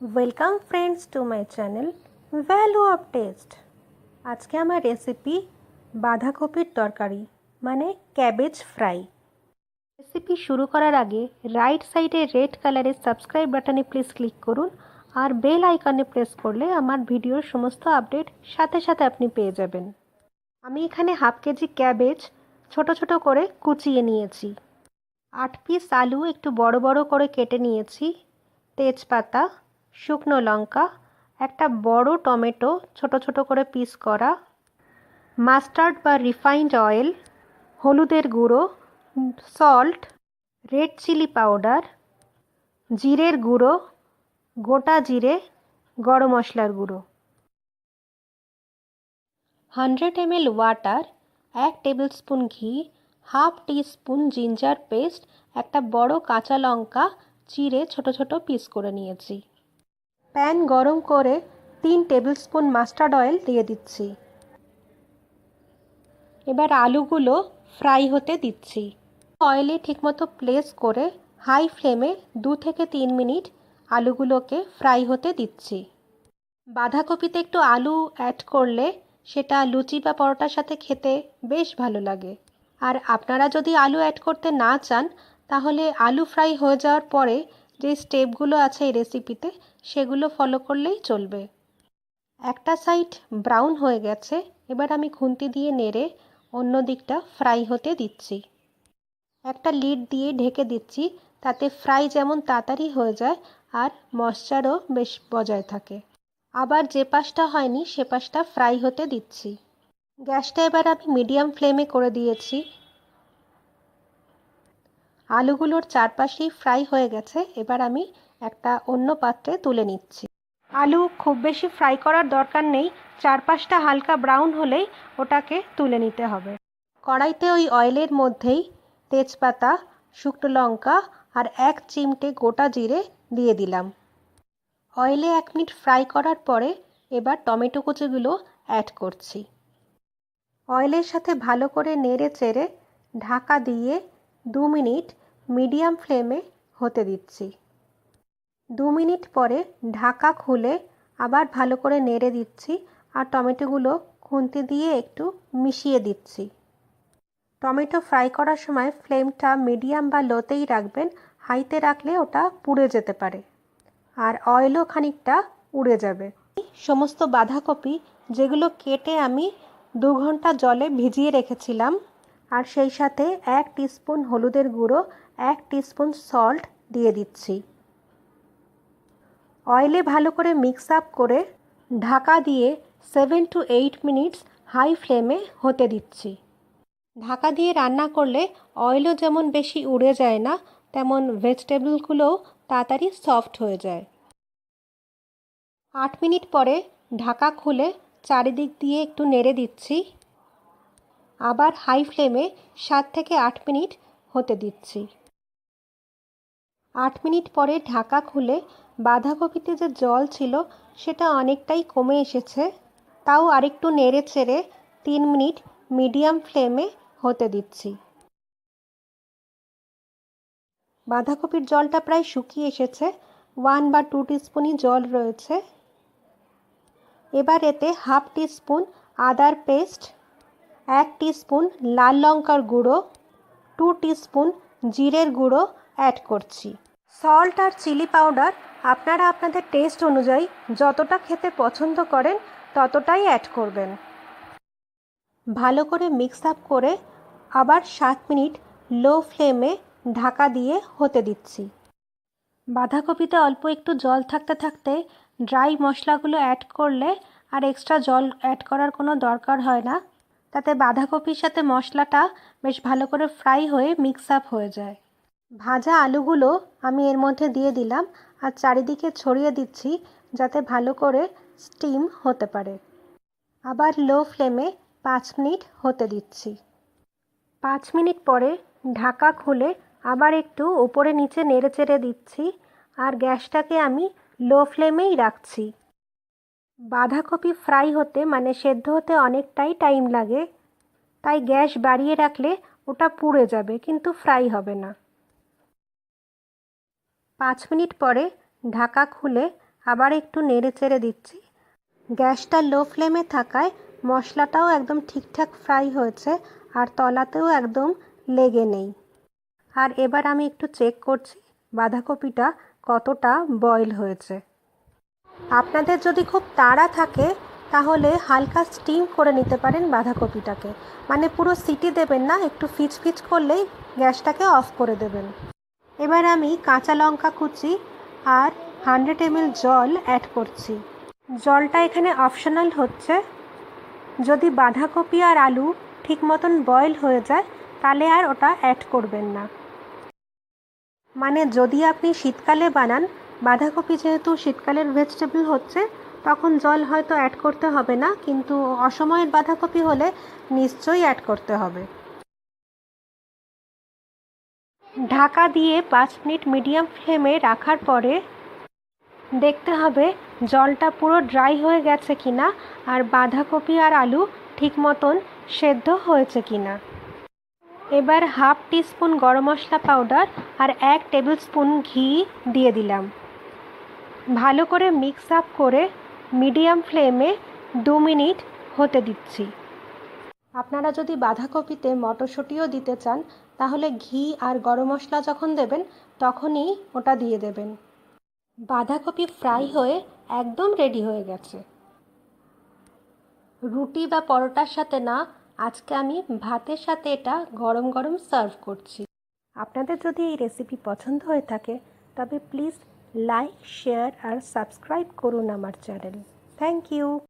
Welcome friends to my channel value of test. আজকে আমার recipe বাঁধাকপির তরকারি মানে ক্যাবেজ ফ্রাই। রেসিপি শুরু করার আগে রাইট সাইডে রেড কালারের সাবস্ক্রাইব বাটনে প্লিজ ক্লিক করুন আর বেল আইকনে প্রেস করলে আমার ভিডিওর সমস্ত আপডেট সাথে সাথে আপনি পেয়ে যাবেন। আমি এখানে হাফ কেজি ক্যাবেজ ছোট ছোট করে কুচিয়ে নিয়েছি। 8 পিস আলু একটু বড় বড় করে কেটে নিয়েছি। তেজপাতা, শুকনো লঙ্কা, একটা বড় টমেটো ছোট ছোট করে পিস করা, মাস্টার্ড বা রিফাইন্ড অয়েল, হলুদের গুঁড়ো, সল্ট, রেড চিলি পাউডার, জিরের গুঁড়ো, গোটা জিরে, গরম মশলার গুঁড়ো, 100 ml ওয়াটার, 1 টেবিল স্পুন ঘি, হাফ টিস্পুন জিঞ্জার পেস্ট, একটা বড় কাঁচা লঙ্কা চিড়ে ছোট ছোট পিস করে নিয়েছি। প্যান গরম করে 3 টেবিল স্পুন মাস্টার্ড অয়েল দিয়ে দিচ্ছি। এবার আলুগুলো ফ্রাই হতে দিচ্ছি। অয়েলে ঠিকমতো প্লেস করে হাই ফ্লেমে 2 থেকে 3 মিনিট আলুগুলোকে ফ্রাই হতে দিচ্ছি। বাঁধাকপিতে একটু আলু অ্যাড করলে সেটা লুচি বা পরোটার সাথে খেতে বেশ ভালো লাগে। আর আপনারা যদি আলু অ্যাড করতে না চান তাহলে আলু ফ্রাই হয়ে যাওয়ার পরে যে স্টেপগুলো আছে এই রেসিপিতে সেগুলো ফলো করলেই চলবে। একটা সাইড ব্রাউন হয়ে গেছে, এবার আমি খুন্তি দিয়ে নেড়ে অন্য দিকটা ফ্রাই হতে দিচ্ছি। একটা লিড দিয়ে ঢেকে দিচ্ছি, তাতে ফ্রাই যেমন তাড়াতাড়ি হয়ে যায় আর ময়েশ্চারও বেশ বজায় থাকে। আবার যে পাশটা হয়নি সে পাশটা ফ্রাই হতে দিচ্ছি। গ্যাসটা এবার আমি মিডিয়াম ফ্লেমে করে দিয়েছি। আলুগুলোর চারপাশেই ফ্রাই হয়ে গেছে, এবার আমি একটা অন্য পাত্রে তুলে নিচ্ছি। আলু খুব বেশি ফ্রাই করার দরকার নেই, চারপাশটা হালকা ব্রাউন হলেই ওটাকে তুলে নিতে হবে। কড়াইতে ওই অয়েলের মধ্যেই তেজপাতা, শুকনো লঙ্কা আর 1 চিমটে গোটা জিরে দিয়ে দিলাম। অয়েলে 1 মিনিট ফ্রাই করার পরে এবার টমেটো কুচিগুলো অ্যাড করছি। অয়েলের সাথে ভালো করে নেড়ে চেড়ে ঢাকা দিয়ে 2 মিনিট মিডিয়াম ফ্লেমে হতে দিচ্ছি। 2 মিনিট পরে ঢাকা খুলে আবার ভালো করে নেড়ে দিচ্ছি আর টমেটোগুলো খুন্তি দিয়ে একটু মিশিয়ে দিচ্ছি। টমেটো ফ্রাই করার সময় ফ্লেমটা মিডিয়াম বা লোতেই রাখবেন, হাইতে রাখলে ওটা পুড়ে যেতে পারে আর অয়েলও খানিকটা উড়ে যাবে। সমস্ত বাঁধাকপি যেগুলো কেটে আমি 2 ঘন্টা জলে ভিজিয়ে রেখেছিলাম আর সেই সাথে 1 টিস্পুন হলুদের গুঁড়ো, 1 টিস্পুন সল্ট দিয়ে দিচ্ছি। অয়েলে ভালো করে মিক্স আপ করে ঢাকা দিয়ে 7 to 8 মিনিটস হাই ফ্লেমে হতে দিচ্ছি। ঢাকা দিয়ে রান্না করলে অয়েলও যেমন বেশি উড়ে যায় না, তেমন ভেজিটেবলগুলোও তাড়াতাড়ি সফট হয়ে যায়। 8 মিনিট পরে ঢাকা খুলে চারিদিক দিয়ে একটু নেড়ে দিচ্ছি। আবার হাই ফ্লেমে 7 থেকে 8 মিনিট হতে দিচ্ছি। 8 মিনিট পরে ঢাকা খুলে বাঁধাকপিতে যে জল ছিল সেটা অনেকটাই কমে এসেছে, তাও আরেকটু নেড়ে চেড়ে 3 মিনিট মিডিয়াম ফ্লেমে হতে দিচ্ছি। বাঁধাকপির জলটা প্রায় শুকিয়ে এসেছে, 1 বা 2 টিস্পুনই জল রয়েছে। এবার এতে হাফ টিস্পুন আদার পেস্ট, 1 টিস্পুন লাল লঙ্কার গুঁড়ো, 2 টিস্পুন জিরের গুঁড়ো অ্যাড করছি। সল্ট আর চিলি পাউডার আপনারা আপনাদের টেস্ট অনুযায়ী যতটা খেতে পছন্দ করেন ততটাই অ্যাড করবেন। ভালো করে মিক্স আপ করে আবার 7 মিনিট লো ফ্লেমে ঢাকা দিয়ে হতে দিচ্ছি। বাঁধাকপিতে অল্প একটু জল থাকতে থাকতে ড্রাই মশলাগুলো অ্যাড করলে আর এক্সট্রা জল অ্যাড করার কোনো দরকার হয় না, তাতে বাঁধাকপির সাথে মশলাটা বেশ ভালো করে ফ্রাই হয়ে মিক্স আপ হয়ে যায়। ভাজা আলুগুলো আমি এর মধ্যে দিয়ে দিলাম আর চারিদিকে ছড়িয়ে দিচ্ছি যাতে ভালো করে স্টিম হতে পারে। আবার লো ফ্লেমে 5 মিনিট হতে দিচ্ছি। 5 মিনিট পরে ঢাকা খুলে আবার একটু উপরে নিচে নেড়ে চেড়ে দিচ্ছি আর গ্যাসটাকে আমি লো ফ্লেমেই রাখছি। বাঁধাকপি ফ্রাই হতে মানে সেদ্ধ হতে অনেকটাই টাইম লাগে, তাই গ্যাস বাড়িয়ে রাখলে ওটা পুড়ে যাবে কিন্তু ফ্রাই হবে না। 5 মিনিট পরে ঢাকা খুলে আবার একটু নেড়ে চেড়ে দিচ্ছি। গ্যাসটা লো ফ্লেমে থাকায় মশলাটাও একদম ঠিকঠাক ফ্রাই হয়েছে আর তলাতেও একদম লেগে নেই। আর এবার আমি একটু চেক করছি বাঁধাকপিটা কতটা বয়েল হয়েছে। আপনাদের যদি খুব তাড়া থাকে তাহলে হালকা স্টিম করে নিতে পারেন বাঁধাকপিটাকে, মানে পুরো সিটি দেবেন না, একটু ফিচফিচ করলেই গ্যাসটাকে অফ করে দেবেন। এবার আমি কাঁচা লঙ্কা কুচি আর 100 ml জল অ্যাড করছি। জলটা এখানে অপশনাল হচ্ছে। যদি বাঁধাকপি আর আলু ঠিক মতন বয়েল হয়ে যায় তাহলে আর ওটা অ্যাড করবেন না। মানে যদি আপনি শীতকালে বানান, বাঁধাকপি যেহেতু শীতকালের ভেজিটেবল হচ্ছে, তখন জল হয়তো অ্যাড করতে হবে না, কিন্তু অসময়ের বাঁধাকপি হলে নিশ্চয়ই অ্যাড করতে হবে। ঢাকা দিয়ে 5 মিনিট মিডিয়াম ফ্লেমে রাখার পরে দেখতে হবে জলটা পুরো ড্রাই হয়ে গেছে কিনা আর বাঁধাকপি আর আলু ঠিক মতন সেদ্ধ হয়েছে কিনা। এবার হাফ টিস্পুন গরম মশলা পাউডার আর 1 টেবিল স্পুন ঘি দিয়ে দিলাম। ভালো করে মিক্স আপ করে মিডিয়াম ফ্লেমে 2 মিনিট হতে দিচ্ছি। আপনারা যদি বাঁধাকপিতে মটরশুঁটিও দিতে চান তাহলে ঘি আর গরম মশলা যখন দেবেন তখনই ওটা দিয়ে দেবেন। বাঁধাকপি ফ্রাই হয়ে একদম রেডি হয়ে গেছে। রুটি বা পরোটার সাথে না, আজকে আমি ভাতের সাথে এটা গরম গরম সার্ভ করছি। আপনাদের যদি এই রেসিপি পছন্দ হয়ে থাকে তবে প্লিজ লাইক, শেয়ার আর সাবস্ক্রাইব করুন আমার চ্যানেল। Thank you.